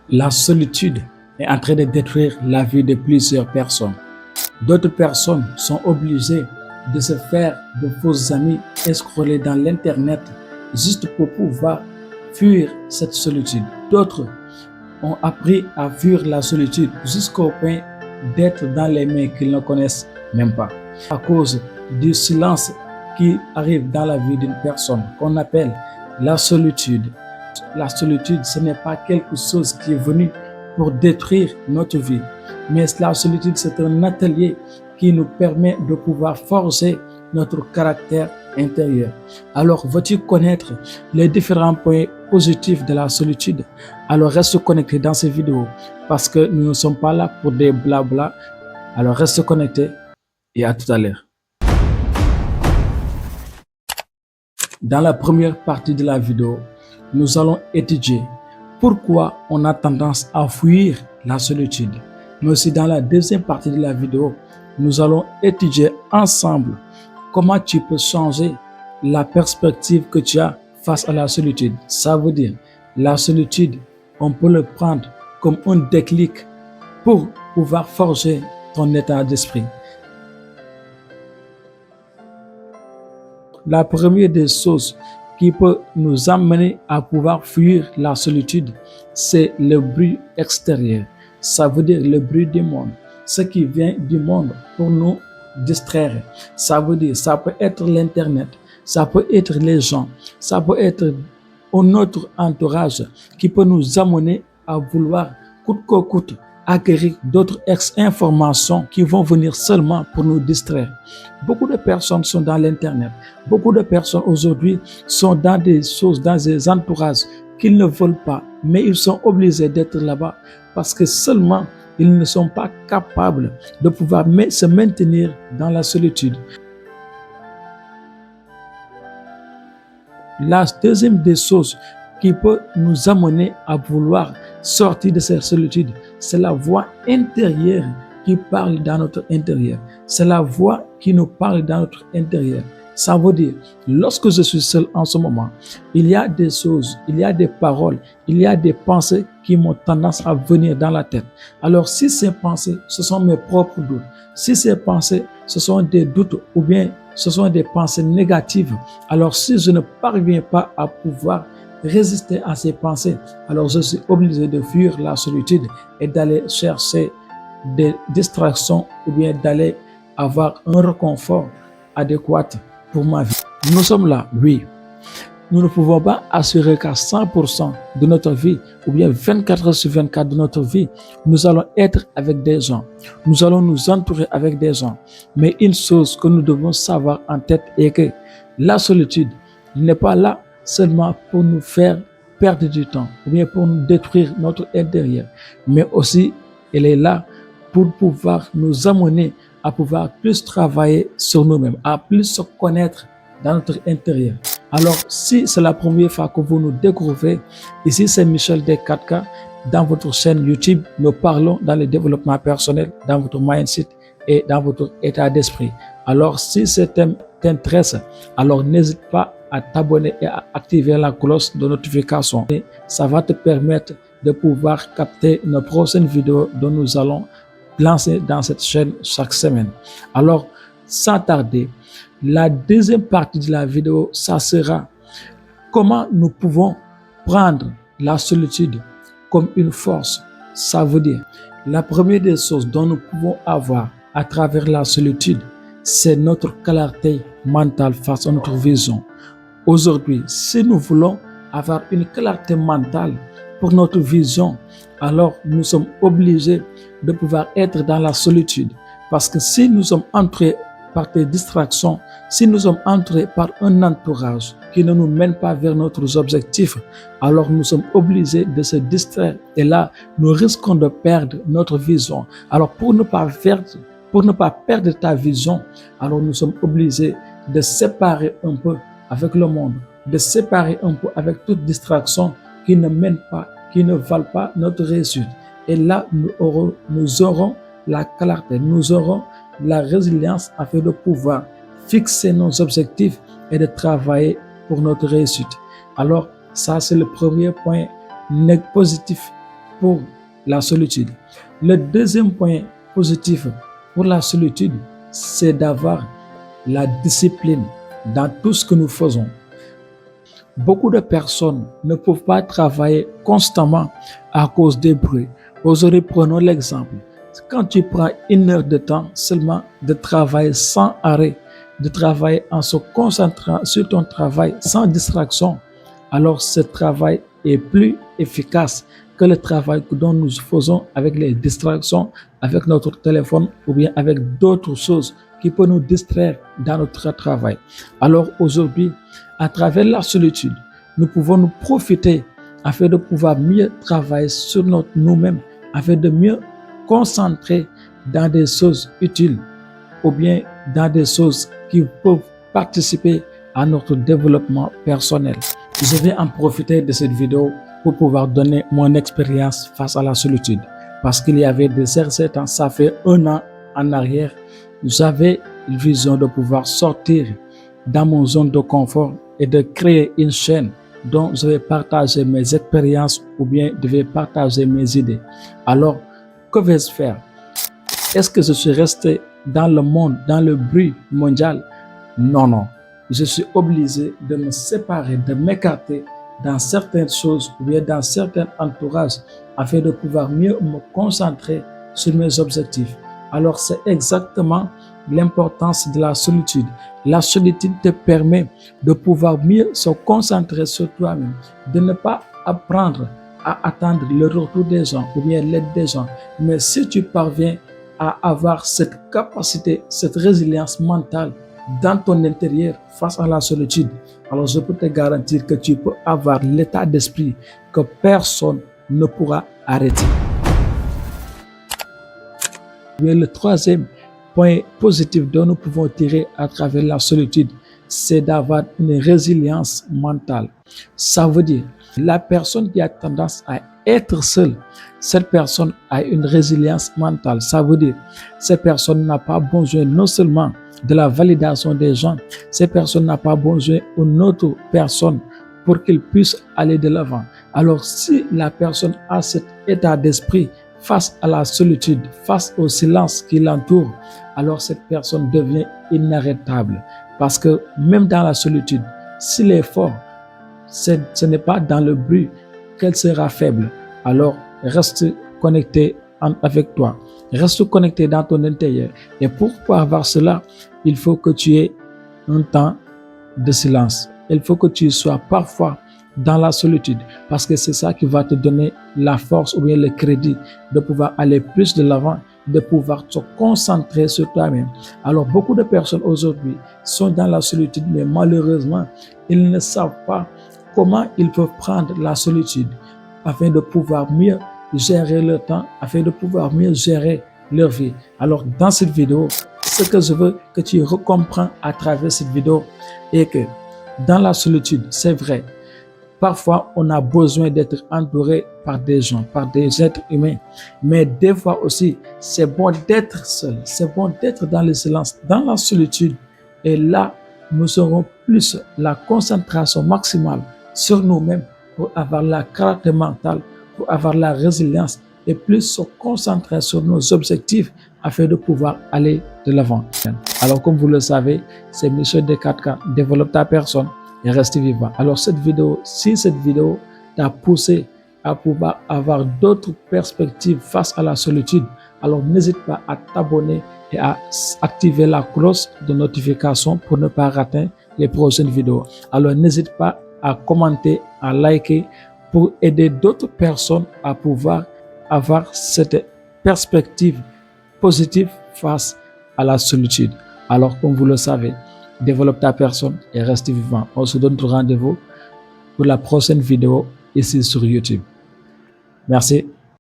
La solitude est en train de détruire la vie de plusieurs personnes. D'autres personnes sont obligées de se faire de faux amis et scroller dans l'internet juste pour pouvoir fuir cette solitude. D'autres ont appris à fuir la solitude jusqu'au point d'être dans les mains qu'ils ne connaissent même pas. À cause du silence qui arrive dans la vie d'une personne qu'on appelle la solitude. La solitude, ce n'est pas quelque chose qui est venu pour détruire notre vie, mais la solitude, c'est un atelier qui nous permet de pouvoir forger notre caractère intérieur. Alors, veux-tu connaître les différents points positifs de la solitude? Alors, reste connecté dans ces vidéos parce que nous ne sommes pas là pour des blabla. Alors, reste connecté et à tout à l'heure. Dans la première partie de la vidéo, nous allons étudier pourquoi on a tendance à fuir la solitude. Mais aussi dans la deuxième partie de la vidéo, nous allons étudier ensemble comment tu peux changer la perspective que tu as face à la solitude. Ça veut dire, la solitude, on peut le prendre comme un déclic pour pouvoir forger ton état d'esprit. La première des choses qui peut nous amener à pouvoir fuir la solitude, c'est le bruit extérieur. Ça veut dire le bruit du monde, ce qui vient du monde pour nous distraire. Ça veut dire, ça peut être l'internet, ça peut être les gens, ça peut être notre entourage qui peut nous amener à vouloir coûte que coûte acquérir d'autres informations qui vont venir seulement pour nous distraire. Beaucoup de personnes sont dans l'internet. Beaucoup de personnes aujourd'hui sont dans des choses, dans des entourages qu'ils ne veulent pas, mais ils sont obligés d'être là-bas parce que seulement ils ne sont pas capables de pouvoir se maintenir dans la solitude. La deuxième des choses qui peut nous amener à vouloir sortir de cette solitude, c'est la voix intérieure qui parle dans notre intérieur. C'est la voix qui nous parle dans notre intérieur. Ça veut dire, lorsque je suis seul en ce moment, il y a des choses, il y a des paroles, il y a des pensées qui m'ont tendance à venir dans la tête. Alors, si ces pensées, ce sont mes propres doutes, si ces pensées, ce sont des doutes ou bien ce sont des pensées négatives, alors si je ne parviens pas à pouvoir résister à ces pensées, alors je suis obligé de fuir la solitude et d'aller chercher des distractions ou bien d'aller avoir un réconfort adéquat pour ma vie. Nous sommes là, oui. Nous ne pouvons pas assurer qu'à 100% de notre vie ou bien 24 heures sur 24 de notre vie, nous allons être avec des gens. Nous allons nous entourer avec des gens. Mais une chose que nous devons savoir en tête est que la solitude n'est pas là seulement pour nous faire perdre du temps ou bien pour nous détruire notre intérieur, mais aussi elle est là pour pouvoir nous amener à pouvoir plus travailler sur nous-mêmes, à plus se connaître dans notre intérieur. Alors, si c'est la première fois que vous nous découvrez, ici c'est Michel D4K. Dans votre chaîne YouTube, nous parlons dans le développement personnel, dans votre mindset et dans votre état d'esprit. Alors, si ce thème t'intéresse, alors n'hésite pas à t'abonner et à activer la cloche de notification. Et ça va te permettre de pouvoir capter nos prochaines vidéos dont nous allons lancer dans cette chaîne chaque semaine. Alors, sans tarder, la deuxième partie de la vidéo, ça sera comment nous pouvons prendre la solitude comme une force. Ça veut dire, la première des choses dont nous pouvons avoir à travers la solitude, c'est notre clarté mentale face à notre vision. Aujourd'hui, si nous voulons avoir une clarté mentale pour notre vision, alors nous sommes obligés de pouvoir être dans la solitude. Parce que si nous sommes entrés par des distractions, si nous sommes entrés par un entourage qui ne nous mène pas vers nos objectifs, alors nous sommes obligés de se distraire. Et là, nous risquons de perdre notre vision. Alors pour ne pas perdre ta vision, alors nous sommes obligés de séparer un peu avec le monde, de séparer un peu avec toute distraction qui ne mène pas, qui ne valent pas notre réussite. Et là, nous aurons la clarté, nous aurons la résilience afin de pouvoir fixer nos objectifs et de travailler pour notre réussite. Alors, ça, c'est le premier point positif pour la solitude. Le deuxième point positif pour la solitude, c'est d'avoir la discipline dans tout ce que nous faisons. Beaucoup de personnes ne peuvent pas travailler constamment à cause des bruits. Aujourd'hui, prenons l'exemple. Quand tu prends 1 heure de temps seulement de travailler sans arrêt, de travailler en se concentrant sur ton travail sans distraction, alors ce travail est plus efficace que le travail que nous faisons avec les distractions, avec notre téléphone ou bien avec d'autres choses qui peuvent nous distraire dans notre travail. Alors aujourd'hui, à travers la solitude, nous pouvons nous profiter afin de pouvoir mieux travailler sur nous-mêmes, afin de mieux concentrer dans des choses utiles ou bien dans des choses qui peuvent participer à notre développement personnel. Je vais en profiter de cette vidéo pour pouvoir donner mon expérience face à la solitude. Parce qu'il y avait des certains temps, ça fait 1 an en arrière, j'avais une vision de pouvoir sortir dans mon zone de confort et de créer une chaîne dont je vais partager mes expériences ou bien je vais partager mes idées. Alors, que vais-je faire? Est-ce que je suis resté dans le monde, dans le bruit mondial? Non. Je suis obligé de me séparer, de m'écarter dans certaines choses ou bien dans certains entourages afin de pouvoir mieux me concentrer sur mes objectifs. Alors, c'est exactement l'importance de la solitude. La solitude te permet de pouvoir mieux se concentrer sur toi-même, de ne pas apprendre à attendre le retour des gens ou bien l'aide des gens. Mais si tu parviens à avoir cette capacité, cette résilience mentale dans ton intérieur face à la solitude, alors je peux te garantir que tu peux avoir l'état d'esprit que personne ne pourra arrêter. Mais le troisième point positif dont nous pouvons tirer à travers la solitude, c'est d'avoir une résilience mentale. Ça veut dire la personne qui a tendance à être seule, cette personne a une résilience mentale. Ça veut dire cette personne n'a pas besoin non seulement de la validation des gens, cette personne n'a pas besoin d'une autre personne pour qu'il puisse aller de l'avant. Alors si la personne a cet état d'esprit face à la solitude, face au silence qui l'entoure, alors cette personne devient inarrêtable. Parce que même dans la solitude, s'il est fort, ce n'est pas dans le bruit qu'elle sera faible. Alors reste connecté avec toi, reste connecté dans ton intérieur. Et pour pouvoir avoir cela, il faut que tu aies un temps de silence. Il faut que tu sois parfois dans la solitude, parce que c'est ça qui va te donner la force ou bien le crédit de pouvoir aller plus de l'avant, de pouvoir te concentrer sur toi-même. Alors beaucoup de personnes aujourd'hui sont dans la solitude, mais malheureusement, ils ne savent pas comment ils peuvent prendre la solitude afin de pouvoir mieux gérer leur temps, afin de pouvoir mieux gérer leur vie. Alors dans cette vidéo, ce que je veux que tu comprends à travers cette vidéo est que dans la solitude, c'est vrai, parfois on a besoin d'être entouré par des gens, par des êtres humains, mais des fois aussi, c'est bon d'être seul, c'est bon d'être dans le silence, dans la solitude, et là, nous aurons plus la concentration maximale sur nous-mêmes pour avoir la caractère mentale, pour avoir la résilience et plus se concentrer sur nos objectifs afin de pouvoir aller de l'avant. Alors comme vous le savez, c'est Michel Descartes, développe ta personne et reste vivant. Alors cette vidéo, si cette vidéo t'a poussé à pouvoir avoir d'autres perspectives face à la solitude, alors n'hésite pas à t'abonner et à activer la cloche de notification pour ne pas rater les prochaines vidéos. Alors n'hésite pas à commenter, à liker pour aider d'autres personnes à pouvoir avoir cette perspective positive face à la solitude. Alors comme vous le savez, développe ta personne et reste vivant. On se donne rendez-vous pour la prochaine vidéo ici sur YouTube. Merci.